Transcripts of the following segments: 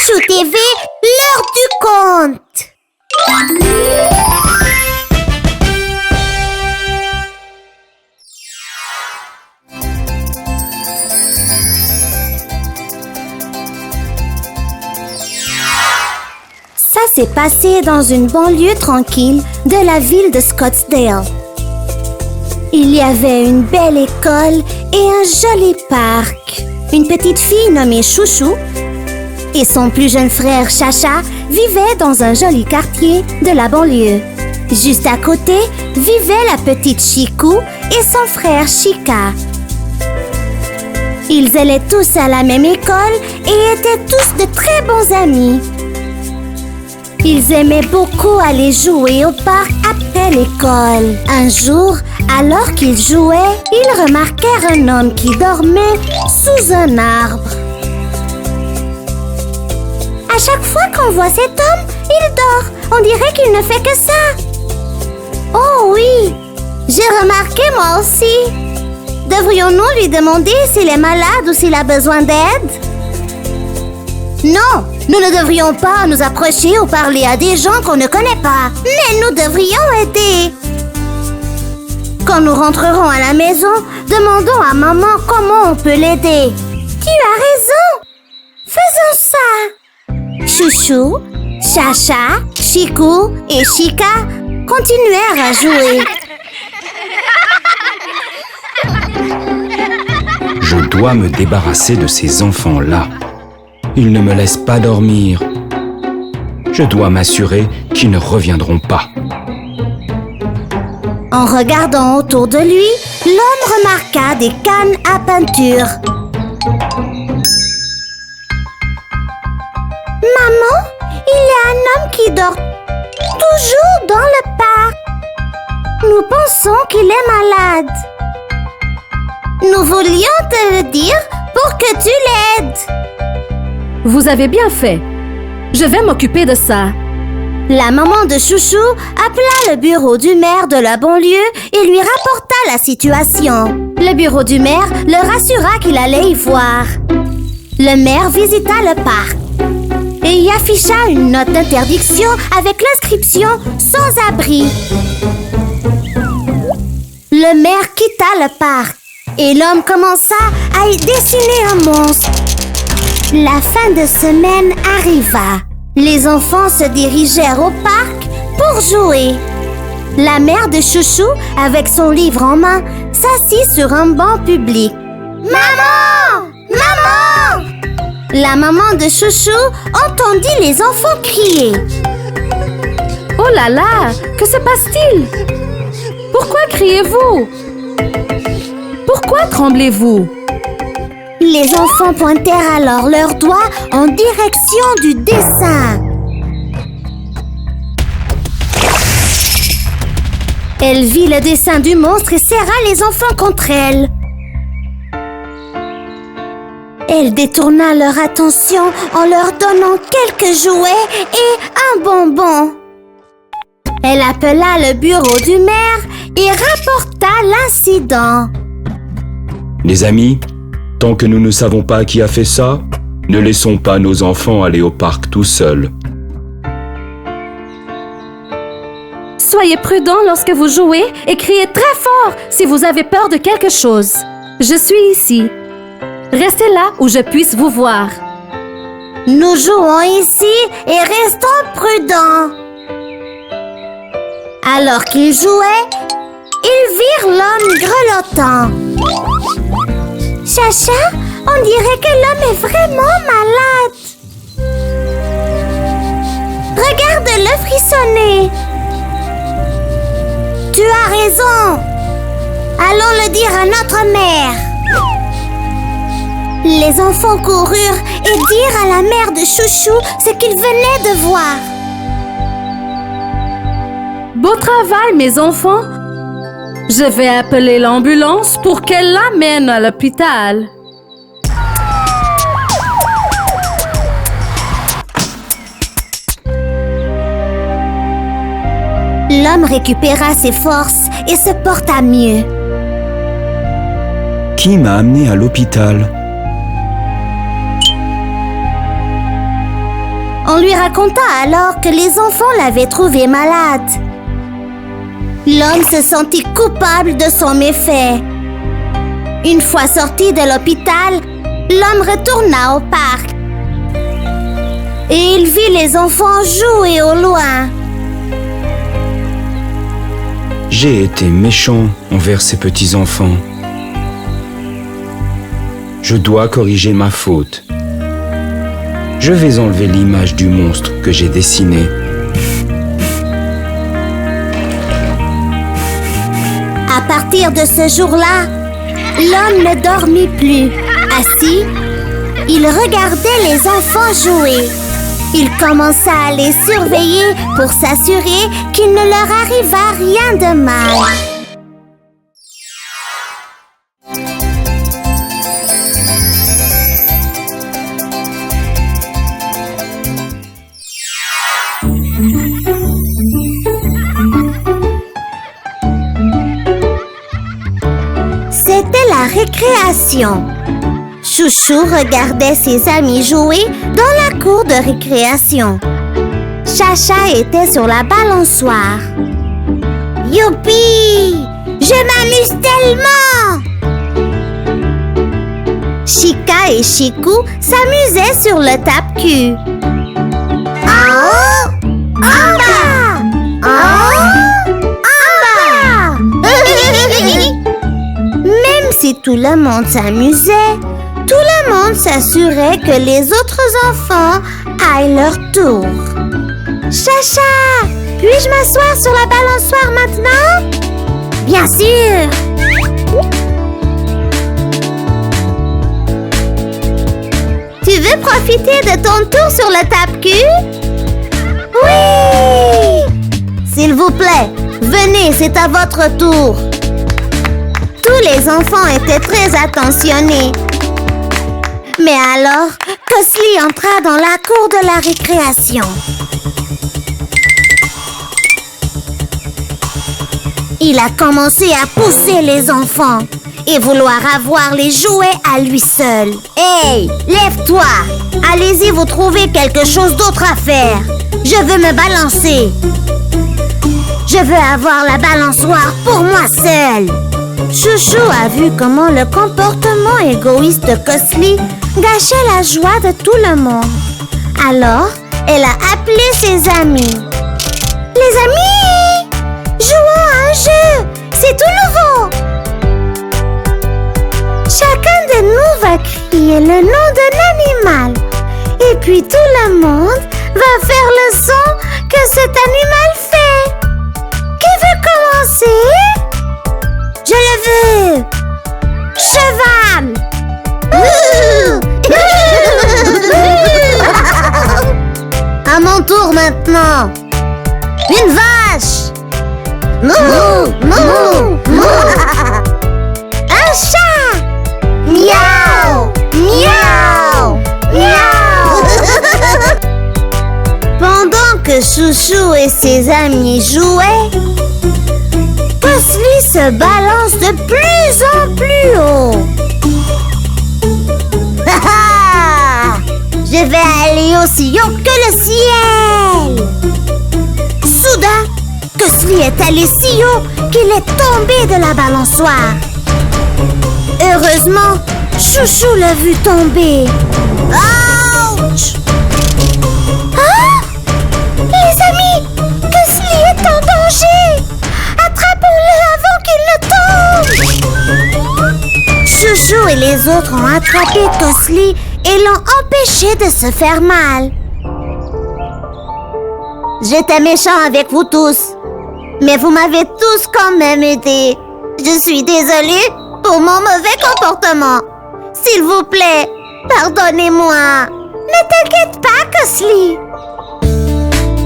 Chouchou TV, l'heure du conte. Ça s'est passé dans une banlieue tranquille de la ville de Scottsdale. Il y avait une belle école et un joli parc. Une petite fille nommée Chouchou et son plus jeune frère Chacha vivaient dans un joli quartier de la banlieue. Juste à côté vivait la petite Chicou et son frère Chica. Ils allaient tous à la même école et étaient tous de très bons amis. Ils aimaient beaucoup aller jouer au parc après l'école. Un jour, alors qu'ils jouaient, ils remarquèrent un homme qui dormait sous un arbre. À chaque fois qu'on voit cet homme, il dort. On dirait qu'il ne fait que ça. Oh oui, j'ai remarqué moi aussi. Devrions-nous lui demander s'il est malade ou s'il a besoin d'aide? Non, nous ne devrions pas nous approcher ou parler à des gens qu'on ne connaît pas. Mais nous devrions aider. Quand nous rentrerons à la maison, demandons à maman comment on peut l'aider. Tu as raison. Faisons ça. Chouchou, Chacha, Chicou et Chica continuèrent à jouer. Je dois me débarrasser de ces enfants-là. Ils ne me laissent pas dormir. Je dois m'assurer qu'ils ne reviendront pas. En regardant autour de lui, l'homme remarqua des cannes à peinture. Maman, il y a un homme qui dort toujours dans le parc. Nous pensons qu'il est malade. Nous voulions te le dire pour que tu l'aides. Vous avez bien fait. Je vais m'occuper de ça. La maman de Chouchou appela le bureau du maire de la banlieue et lui rapporta la situation. Le bureau du maire le rassura qu'il allait y voir. Le maire visita le parc et y afficha une note d'interdiction avec l'inscription « Sans abri ». Le maire quitta le parc et l'homme commença à y dessiner un monstre. La fin de semaine arriva. Les enfants se dirigèrent au parc pour jouer. La mère de Chouchou, avec son livre en main, s'assit sur un banc public. « Maman! Maman !» La maman de Chouchou entendit les enfants crier. « Oh là là! Que se passe-t-il? Pourquoi criez-vous? Pourquoi tremblez-vous? » Les enfants pointèrent alors leurs doigts en direction du dessin. Elle vit le dessin du monstre et serra les enfants contre elle. Elle détourna leur attention en leur donnant quelques jouets et un bonbon. Elle appela le bureau du maire et rapporta l'incident. Les amis, tant que nous ne savons pas qui a fait ça, ne laissons pas nos enfants aller au parc tout seuls. Soyez prudents lorsque vous jouez et criez très fort si vous avez peur de quelque chose. Je suis ici. Restez là où je puisse vous voir. Nous jouons ici et restons prudents. Alors qu'ils jouaient, ils virent l'homme grelottant. Chacha, on dirait que l'homme est vraiment malade. Regarde-le frissonner. Tu as raison. Allons le dire à notre mère. Les enfants coururent et dirent à la mère de Chouchou ce qu'ils venaient de voir. Beau travail, mes enfants. Je vais appeler l'ambulance pour qu'elle l'amène à l'hôpital. L'homme récupéra ses forces et se porta mieux. Qui m'a amené à l'hôpital? On lui raconta alors que les enfants l'avaient trouvé malade. L'homme se sentit coupable de son méfait. Une fois sorti de l'hôpital, l'homme retourna au parc. Et il vit les enfants jouer au loin. J'ai été méchant envers ces petits-enfants. Je dois corriger ma faute. Je vais enlever l'image du monstre que j'ai dessiné. À partir de ce jour-là, l'homme ne dormit plus. Assis, il regardait les enfants jouer. Il commença à les surveiller pour s'assurer qu'il ne leur arriva rien de mal. C'était la récréation. Chouchou regardait ses amis jouer dans la cour de récréation. Chacha était sur la balançoire. Youpi! Je m'amuse tellement! Chica et Chicou s'amusaient sur le tape-cul. En haut! En bas! En haut! En bas! Même si tout le monde s'amusait, tout le monde s'assurait que les autres enfants aillent leur tour. Chacha, puis-je m'asseoir sur la balançoire maintenant? Bien sûr! Tu veux profiter de ton tour sur le tape-cul? Oui! S'il vous plaît, venez, c'est à votre tour. Tous les enfants étaient très attentionnés. Mais alors, Cosly entra dans la cour de la récréation. Il a commencé à pousser les enfants et vouloir avoir les jouets à lui seul. Hey, lève-toi! Allez-y vous trouver quelque chose d'autre à faire. Je veux me balancer. Je veux avoir la balançoire pour moi seule. Chouchou a vu comment le comportement égoïste de Cosly gâchait la joie de tout le monde. Alors, elle a appelé ses amis. Les amis! Jouons à un jeu! C'est tout nouveau! Chacun de nous va crier le nom d'un animal. Et puis tout le monde va faire le son que cet animal fait. Qui veut commencer? Je le veux! Cheval! À mon tour maintenant! Une vache! Mou! Mou! Mou! Un chat! Miaou! Miaou! Miaou! Pendant que Chouchou et ses amis jouaient, Cosly se balance de plus en plus haut. Je vais aller aussi haut que le ciel. Soudain, Cosly est allé si haut qu'il est tombé de la balançoire. Heureusement, Chouchou l'a vu tomber. Ouch! Ah! Les amis, Cosly est en danger. Attrapons-le avant qu'il ne tombe! Chouchou et les autres ont attrapé Cosly et l'ont empêché de se faire mal. J'étais méchant avec vous tous, mais vous m'avez tous quand même aidé. Je suis désolée pour mon mauvais comportement. S'il vous plaît, pardonnez-moi. Ne t'inquiète pas, Cosly.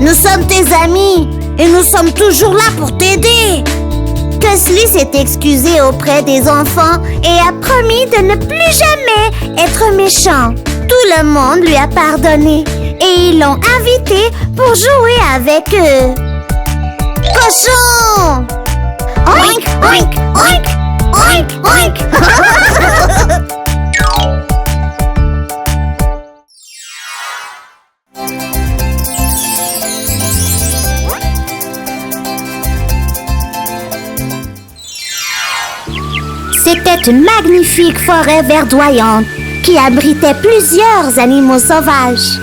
Nous sommes tes amis et nous sommes toujours là pour t'aider. Cosly s'est excusé auprès des enfants et a promis de ne plus jamais être méchant. Tout le monde lui a pardonné et ils l'ont invité pour jouer avec eux. Cochon! Oink, oink, oink, oink, oink. était une magnifique forêt verdoyante qui abritait plusieurs animaux sauvages.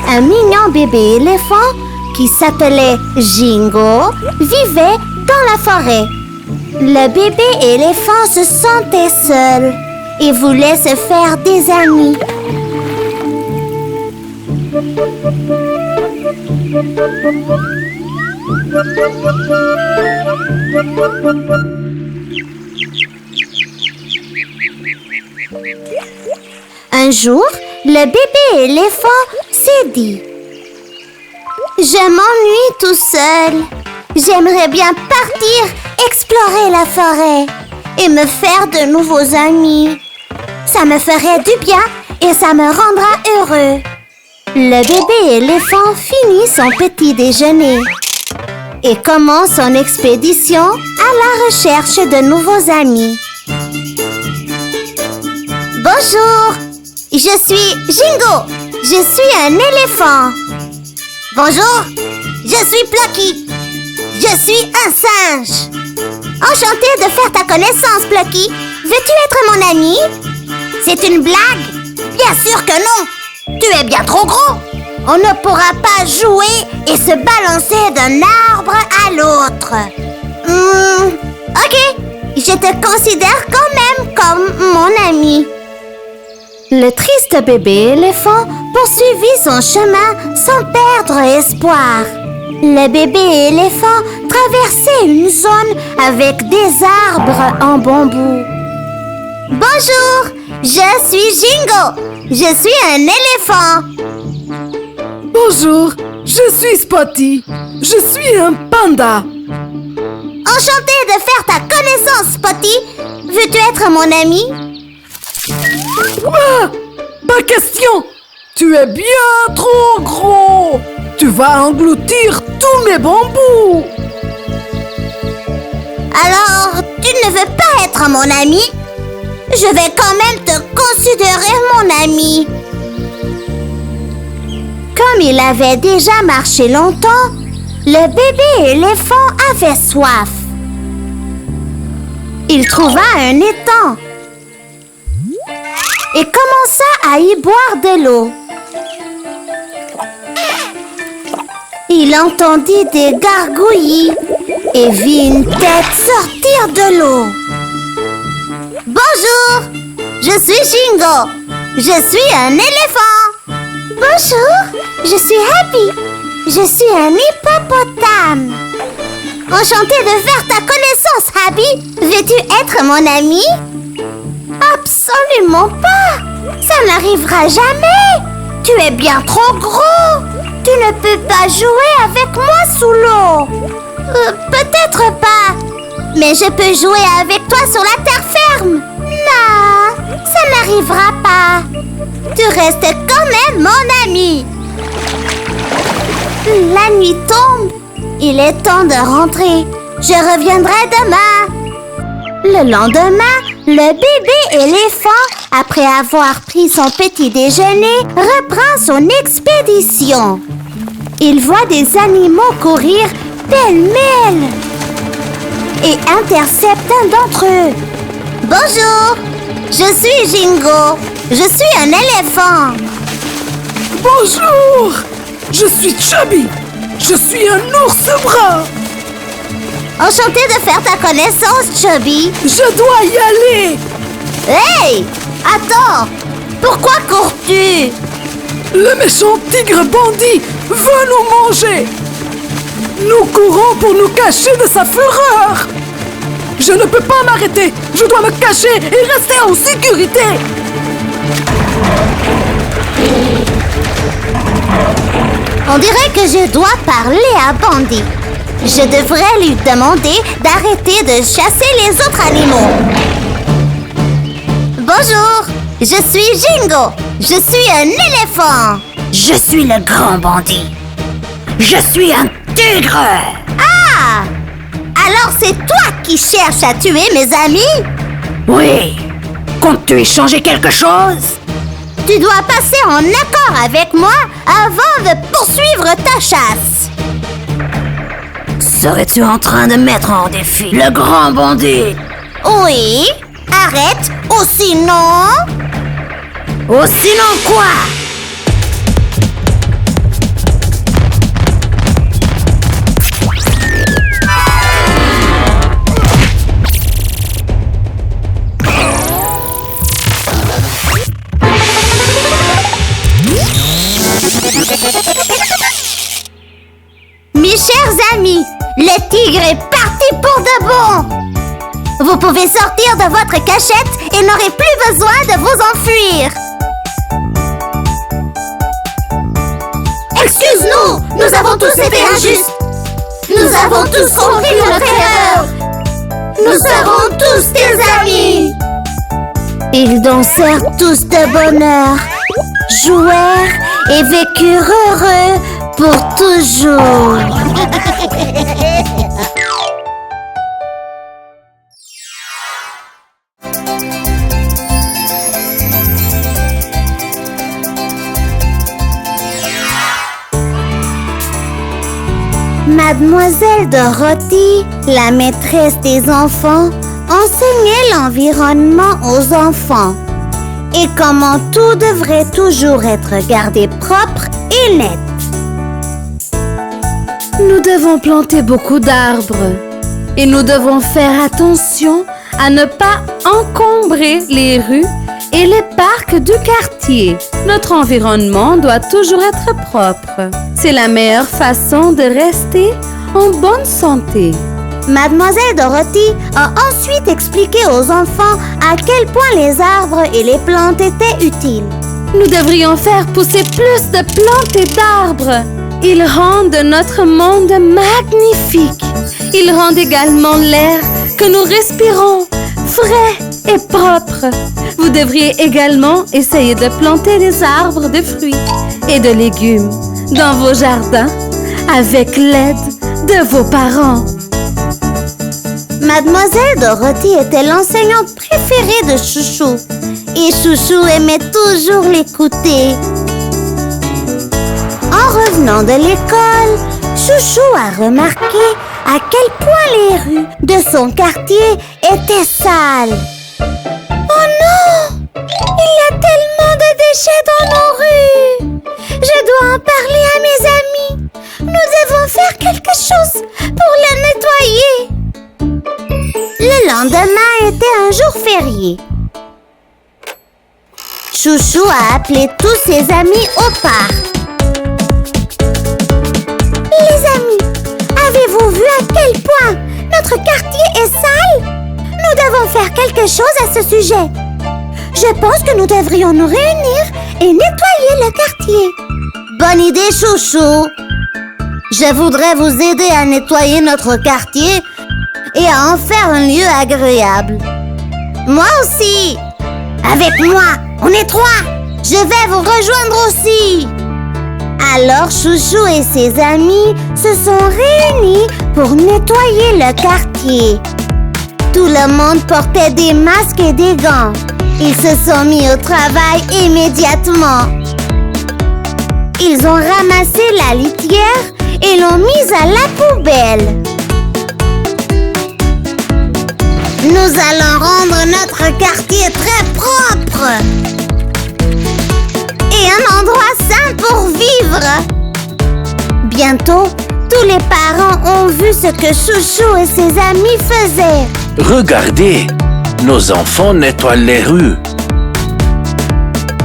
Un mignon bébé éléphant qui s'appelait Jingo vivait dans la forêt. Le bébé éléphant se sentait seul et voulait se faire des amis. Un jour, le bébé éléphant s'est dit: je m'ennuie tout seul. J'aimerais bien partir explorer la forêt et me faire de nouveaux amis. Ça me ferait du bien et ça me rendra heureux. Le bébé éléphant finit son petit déjeuner et commence son expédition à la recherche de nouveaux amis. Bonjour, je suis Jingo. Je suis un éléphant. Bonjour, je suis Plucky. Je suis un singe. Enchantée de faire ta connaissance, Plucky. Veux-tu être mon ami? C'est une blague? Bien sûr que non. Tu es bien trop gros. On ne pourra pas jouer et se balancer d'un arbre à l'autre. Ok, je te considère quand même comme mon ami. Le triste bébé éléphant poursuivit son chemin sans perdre espoir. Le bébé éléphant traversait une zone avec des arbres en bambou. Bonjour, je suis Jingo. Je suis un éléphant. Bonjour, je suis Spotty. Je suis un panda. Enchantée de faire ta connaissance, Spotty. Veux-tu être mon ami? Quoi? Pas question! Tu es bien trop gros! Tu vas engloutir tous mes bambous! Alors, tu ne veux pas être mon ami? Je vais quand même te considérer mon ami. Comme il avait déjà marché longtemps, le bébé éléphant avait soif. Il trouva un étang et commença à y boire de l'eau. Il entendit des gargouillis et vit une tête sortir de l'eau. Bonjour, je suis Jingo. Je suis un éléphant. Bonjour, je suis Happy. Je suis un hippopotame. Enchantée de faire ta connaissance, Happy. Veux-tu être mon ami? Absolument pas. Ça n'arrivera jamais. Tu es bien trop gros. Tu ne peux pas jouer avec moi sous l'eau. Peut-être pas. Mais je peux jouer avec toi sur la terre ferme. Non, ça n'arrivera pas. Tu restes quand même mon ami. La nuit tombe. Il est temps de rentrer. Je reviendrai demain. Le lendemain, le bébé éléphant, après avoir pris son petit déjeuner, reprend son expédition. Il voit des animaux courir pêle-mêle et intercepte un d'entre eux. Bonjour, je suis Jingo. Je suis un éléphant. Bonjour, je suis Chubby. Je suis un ours brun. Enchantée de faire ta connaissance, Chubby. Je dois y aller. Hey! Attends! Pourquoi cours-tu? Le méchant tigre bandit veut nous manger. Nous courons pour nous cacher de sa fureur. Je ne peux pas m'arrêter. Je dois me cacher et rester en sécurité. On dirait que je dois parler à Bandit. Je devrais lui demander d'arrêter de chasser les autres animaux. Bonjour, je suis Jingo. Je suis un éléphant. Je suis le grand bandit. Je suis un tigre. Ah! Alors c'est toi qui cherches à tuer mes amis? Oui. Comptes-tu échanger quelque chose? Tu dois passer en accord avec moi avant de poursuivre ta chasse. Serais-tu en train de mettre en défi le grand bandit? Oui, arrête, ou sinon... Ou sinon quoi? Mes chers amis, le tigre est parti pour de bon. Vous pouvez sortir de votre cachette et n'aurez plus besoin de vous enfuir. Excuse-nous, nous avons tous été injustes. Nous avons tous compris notre erreur. Nous serons tous tes amis. Ils dansèrent tous de bonheur, jouèrent et vécurent heureux pour toujours. Mademoiselle Dorothy, la maîtresse des enfants, enseignait l'environnement aux enfants et comment tout devrait toujours être gardé propre et net. Nous devons planter beaucoup d'arbres et nous devons faire attention à ne pas encombrer les rues et les parcs du quartier. Notre environnement doit toujours être propre. C'est la meilleure façon de rester en bonne santé. Mademoiselle Dorothy a ensuite expliqué aux enfants à quel point les arbres et les plantes étaient utiles. Nous devrions faire pousser plus de plantes et d'arbres. Ils rendent notre monde magnifique. Ils rendent également l'air que nous respirons frais et propre. Vous devriez également essayer de planter des arbres de fruits et de légumes dans vos jardins avec l'aide de vos parents. Mademoiselle Dorothy était l'enseignante préférée de Chouchou et Chouchou aimait toujours l'écouter. En revenant de l'école, Chouchou a remarqué à quel point les rues de son quartier étaient sales. Oh non! Il y a tellement de déchets dans nos rues! Je dois en parler à mes amis. Nous devons faire quelque chose pour les nettoyer. Le lendemain était un jour férié. Chouchou a appelé tous ses amis au parc. Les amis, avez-vous vu à quel point notre quartier est sale? Nous devons faire quelque chose à ce sujet. Je pense que nous devrions nous réunir et nettoyer le quartier. Bonne idée, Chouchou. Je voudrais vous aider à nettoyer notre quartier et à en faire un lieu agréable. Moi aussi. Avec moi, on est 3. Je vais vous rejoindre aussi. Alors Chouchou et ses amis se sont réunis pour nettoyer le quartier. Tout le monde portait des masques et des gants. Ils se sont mis au travail immédiatement. Ils ont ramassé la litière et l'ont mise à la poubelle. Nous allons rendre notre quartier très propre et un endroit sain pour vivre. Bientôt, tous les parents ont vu ce que Chouchou et ses amis faisaient. Regardez, nos enfants nettoient les rues.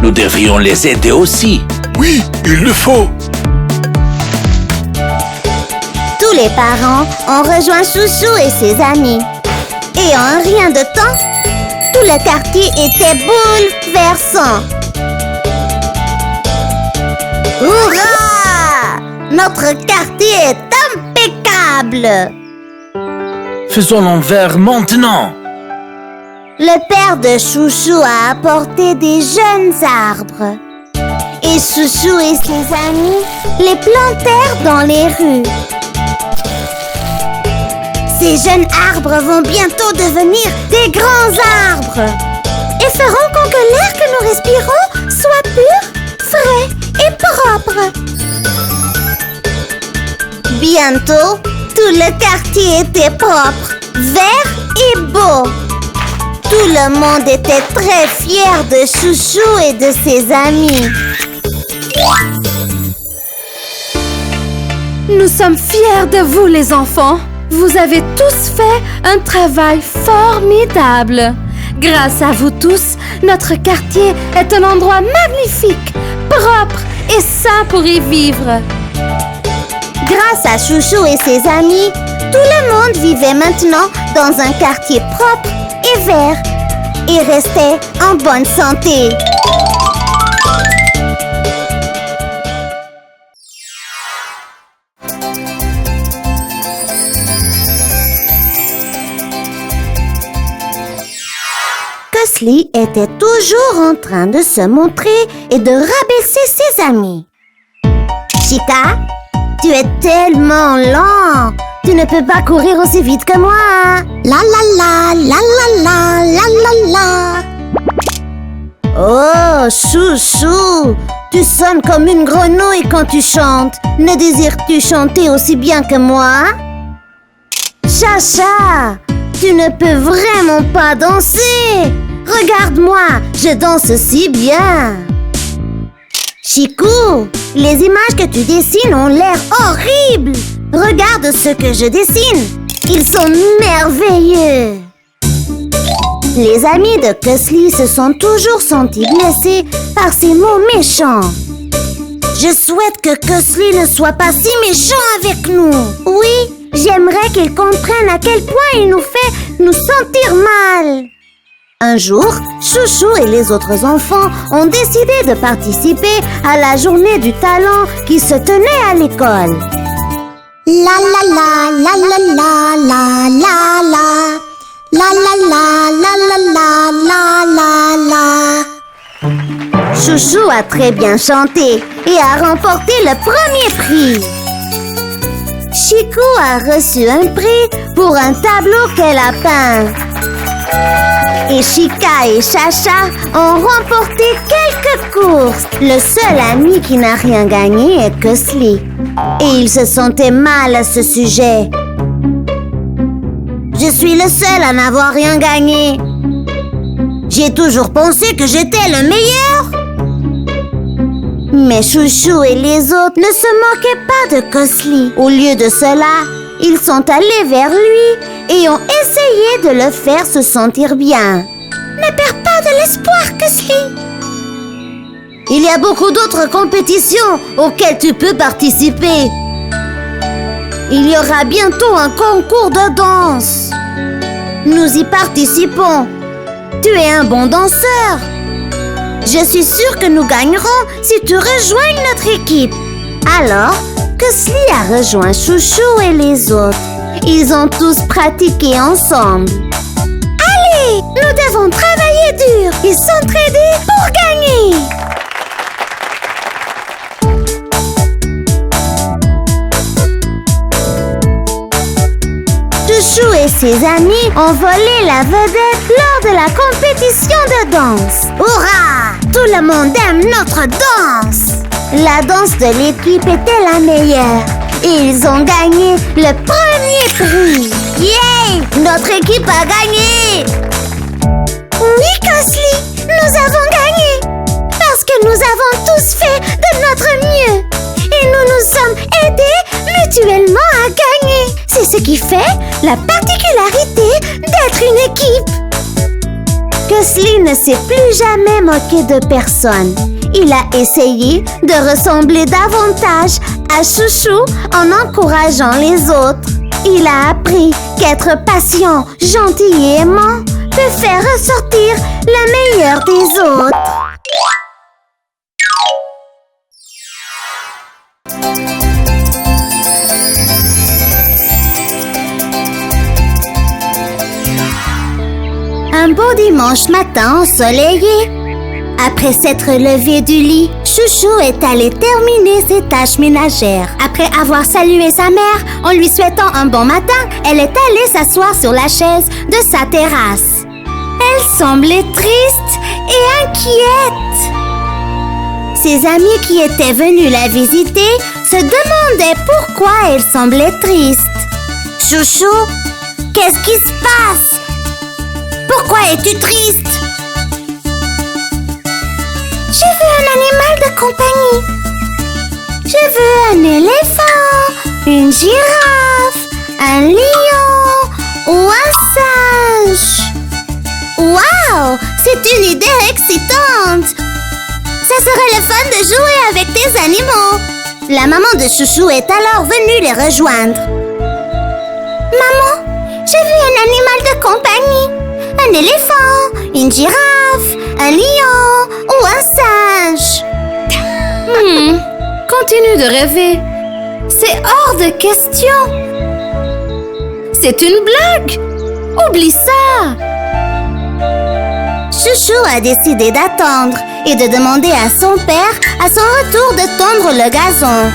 Nous devrions les aider aussi. Oui, il le faut. Tous les parents ont rejoint Chouchou et ses amis. Et en rien de temps, tout le quartier était bouleversant. Hurrah! Notre quartier est impeccable! Faisons l'envers maintenant. Le père de Chouchou a apporté des jeunes arbres. Et Chouchou et ses amis les plantèrent dans les rues. Ces jeunes arbres vont bientôt devenir des grands arbres et feront que l'air que nous respirons soit pur, frais et propre. Bientôt, Tout le quartier était propre, vert et beau. Tout le monde était très fier de Chouchou et de ses amis. Nous sommes fiers de vous, les enfants. Vous avez tous fait un travail formidable. Grâce à vous tous, notre quartier est un endroit magnifique, propre et sain pour y vivre. Grâce à Chouchou et ses amis, tout le monde vivait maintenant dans un quartier propre et vert et restait en bonne santé. Cosly était toujours en train de se montrer et de rabaisser ses amis. Chica, tu es tellement lent. Tu ne peux pas courir aussi vite que moi. La la la, la la la, la la la. Oh, Chouchou, tu sonnes comme une grenouille quand tu chantes. Ne désires-tu chanter aussi bien que moi? Chacha, tu ne peux vraiment pas danser. Regarde-moi, je danse si bien. Chicou, les images que tu dessines ont l'air horribles. Regarde ce que je dessine. Ils sont merveilleux. Les amis de Cosly se sont toujours sentis blessés par ces mots méchants. Je souhaite que Cosly ne soit pas si méchant avec nous. Oui, j'aimerais qu'il comprenne à quel point il nous fait nous sentir mal. Un jour, Chouchou et les autres enfants ont décidé de participer à la journée du talent qui se tenait à l'école. La la la, la la la, la la la. La la la, la la la, la la la. Chouchou a très bien chanté et a remporté le premier prix. Chicou a reçu un prix pour un tableau qu'elle a peint. Et Chica et Chacha ont remporté quelques courses. Le seul ami qui n'a rien gagné est Cosly. Et il se sentait mal à ce sujet. Je suis le seul à n'avoir rien gagné. J'ai toujours pensé que j'étais le meilleur. Mais Chouchou et les autres ne se moquaient pas de Cosly. Au lieu de cela, ils sont allés vers lui et ont essayé de le faire se sentir bien. Ne perds pas de l'espoir, Cosly. Il y a beaucoup d'autres compétitions auxquelles tu peux participer. Il y aura bientôt un concours de danse. Nous y participons. Tu es un bon danseur. Je suis sûre que nous gagnerons si tu rejoins notre équipe. Alors, Cosly a rejoint Chouchou et les autres. Ils ont tous pratiqué ensemble. Allez, nous devons travailler dur et s'entraider pour gagner. Chouchou et ses amis ont volé la vedette lors de la compétition de danse. Hurrah! Tout le monde aime notre danse! La danse de l'équipe était la meilleure et ils ont gagné le premier prix. Yay! Notre équipe a gagné! Oui, Cosly, nous avons gagné parce que nous avons tous fait de notre mieux et nous nous sommes aidés mutuellement à gagner. C'est ce qui fait la particularité d'être une équipe. Cosly ne s'est plus jamais moqué de personne. Il a essayé de ressembler davantage à Chouchou en encourageant les autres. Il a appris qu'être patient, gentil et aimant peut faire ressortir le meilleur des autres. Un beau dimanche matin ensoleillé. Après s'être levé du lit, Chouchou est allé terminer ses tâches ménagères. Après avoir salué sa mère en lui souhaitant un bon matin, elle est allée s'asseoir sur la chaise de sa terrasse. Elle semblait triste et inquiète. Ses amis qui étaient venus la visiter se demandaient pourquoi elle semblait triste. Chouchou, qu'est-ce qui se passe? Pourquoi es-tu triste? Je veux un animal de compagnie. Je veux un éléphant, une girafe, un lion ou un singe. Waouh, c'est une idée excitante. Ça serait le fun de jouer avec tes animaux. La maman de Chouchou est alors venue les rejoindre. Maman, j'ai vu un animal de compagnie. Un éléphant, une girafe, un lion ou un singe. Continue de rêver. C'est hors de question. C'est une blague. Oublie ça. Chouchou a décidé d'attendre et de demander à son père à son retour de tondre le gazon.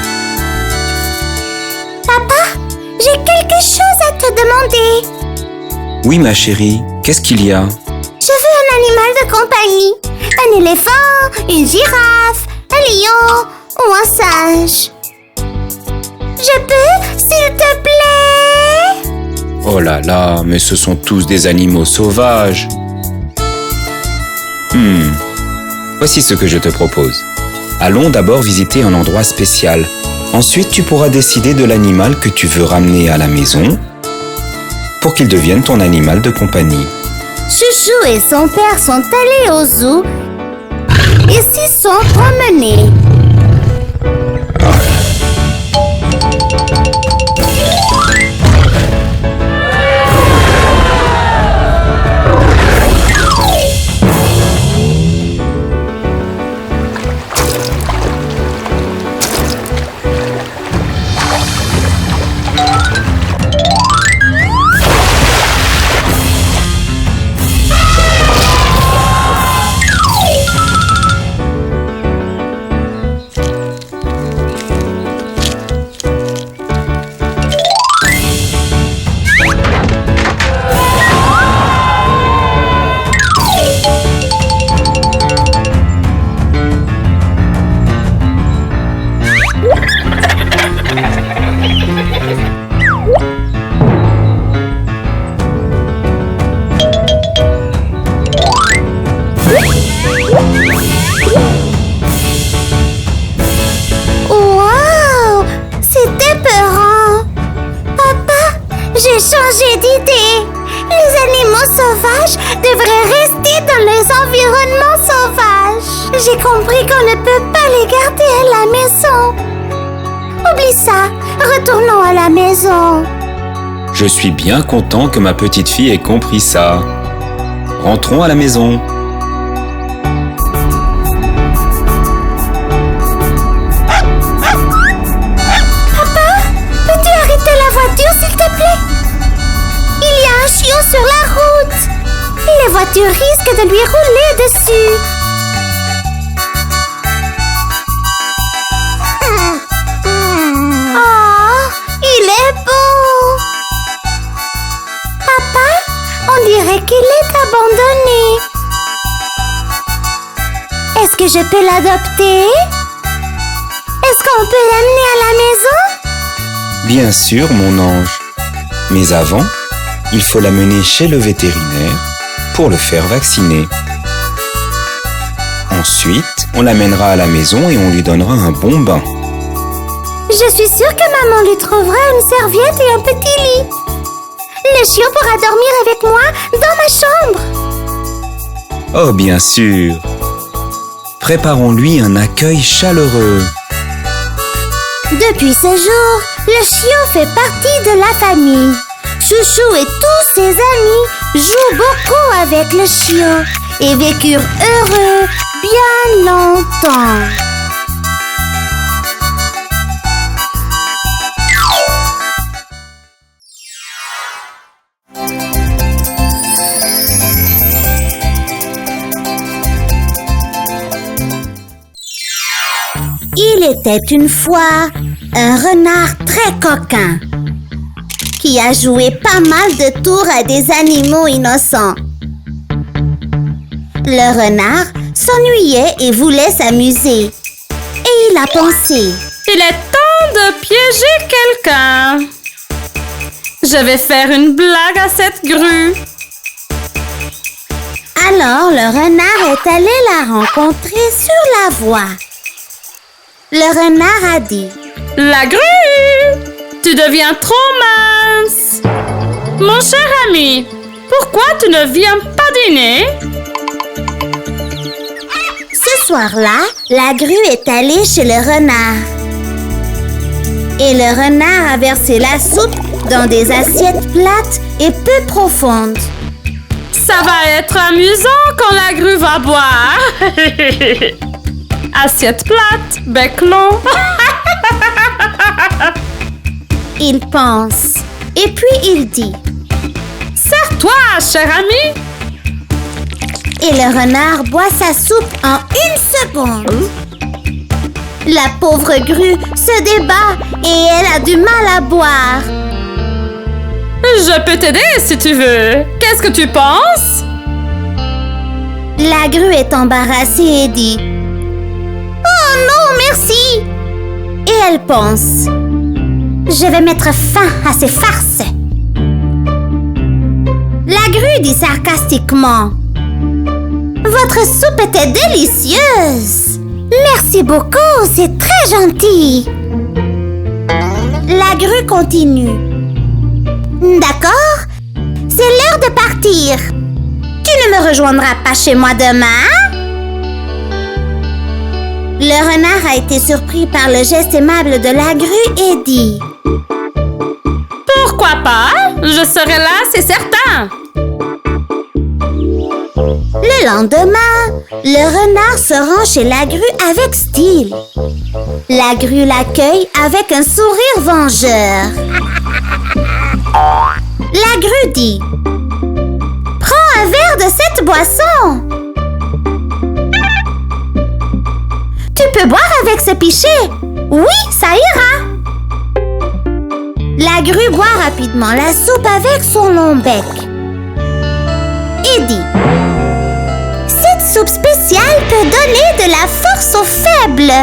Papa, j'ai quelque chose à te demander. Oui, ma chérie, qu'est-ce qu'il y a? Je veux un animal de compagnie. Un éléphant, une girafe, un lion ou un singe. Je peux, s'il te plaît? Oh là là, mais ce sont tous des animaux sauvages. Voici ce que je te propose. Allons d'abord visiter un endroit spécial. Ensuite, tu pourras décider de l'animal que tu veux ramener à la maison pour qu'il devienne ton animal de compagnie. Chouchou et son père sont allés au zoo et s'y sont promenés. Wow! C'était peurant! Papa, j'ai changé d'idée! Les animaux sauvages devraient rester dans les environnements sauvages! J'ai compris qu'on ne peut pas les garder à la maison! Oublie ça! Retournons à la maison! Je suis bien content que ma petite fille ait compris ça. Rentrons à la maison. Peux-tu arrêter la voiture, s'il te plaît? Il y a un chiot sur la route. Les voitures risquent de lui rouler dessus. Oh, il est beau. Papa, on dirait qu'il est abandonné. Est-ce que je peux l'adopter? Est-ce qu'on peut l'amener à la maison? Bien sûr, mon ange. Mais avant, il faut l'amener chez le vétérinaire pour le faire vacciner. Ensuite, on l'amènera à la maison et on lui donnera un bon bain. Je suis sûre que maman lui trouvera une serviette et un petit lit. Le chiot pourra dormir avec moi dans ma chambre. Oh, bien sûr. Préparons-lui un accueil chaleureux. Depuis ce jour, le chiot fait partie de la famille. Chouchou et tous ses amis jouent beaucoup avec le chiot et vécurent heureux bien longtemps. Il était une fois un renard très coquin qui a joué pas mal de tours à des animaux innocents. Le renard s'ennuyait et voulait s'amuser. Et il a pensé: Il est temps de piéger quelqu'un. Je vais faire une blague à cette grue. Alors le renard est allé la rencontrer sur la voie. Le renard a dit: La grue, tu deviens trop mince. Mon cher ami, pourquoi tu ne viens pas dîner? Ce soir-là, la grue est allée chez le renard. Et le renard a versé la soupe dans des assiettes plates et peu profondes. Ça va être amusant quand la grue va boire. Assiette plate, bec long. Il pense. Et puis il dit: Sers-toi, cher ami. Et le renard boit sa soupe en 1 seconde. La pauvre grue se débat et elle a du mal à boire. Je peux t'aider si tu veux. Qu'est-ce que tu penses? La grue est embarrassée et dit: Oh non, merci! Et elle pense: Je vais mettre fin à ces farces. La grue dit sarcastiquement: Votre soupe était délicieuse! Merci beaucoup, c'est très gentil! La grue continue: D'accord, c'est l'heure de partir. Tu ne me rejoindras pas chez moi demain? Le renard a été surpris par le geste aimable de la grue et dit: Pourquoi pas? Je serai là, c'est certain. Le lendemain, le renard se rend chez la grue avec style. La grue l'accueille avec un sourire vengeur. La grue dit: Prends un verre de cette boisson. Tu peux boire avec ce pichet. Oui, ça ira. La grue boit rapidement la soupe avec son long bec et dit: Cette soupe spéciale peut donner de la force aux faibles.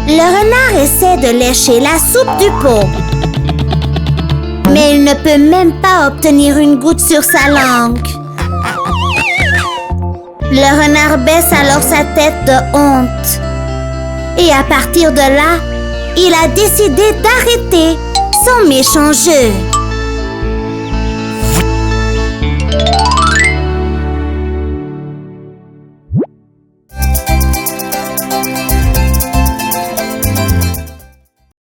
Le renard essaie de lécher la soupe du pot, mais il ne peut même pas obtenir une goutte sur sa langue. Le renard baisse alors sa tête de honte. Et à partir de là, il a décidé d'arrêter son méchant jeu.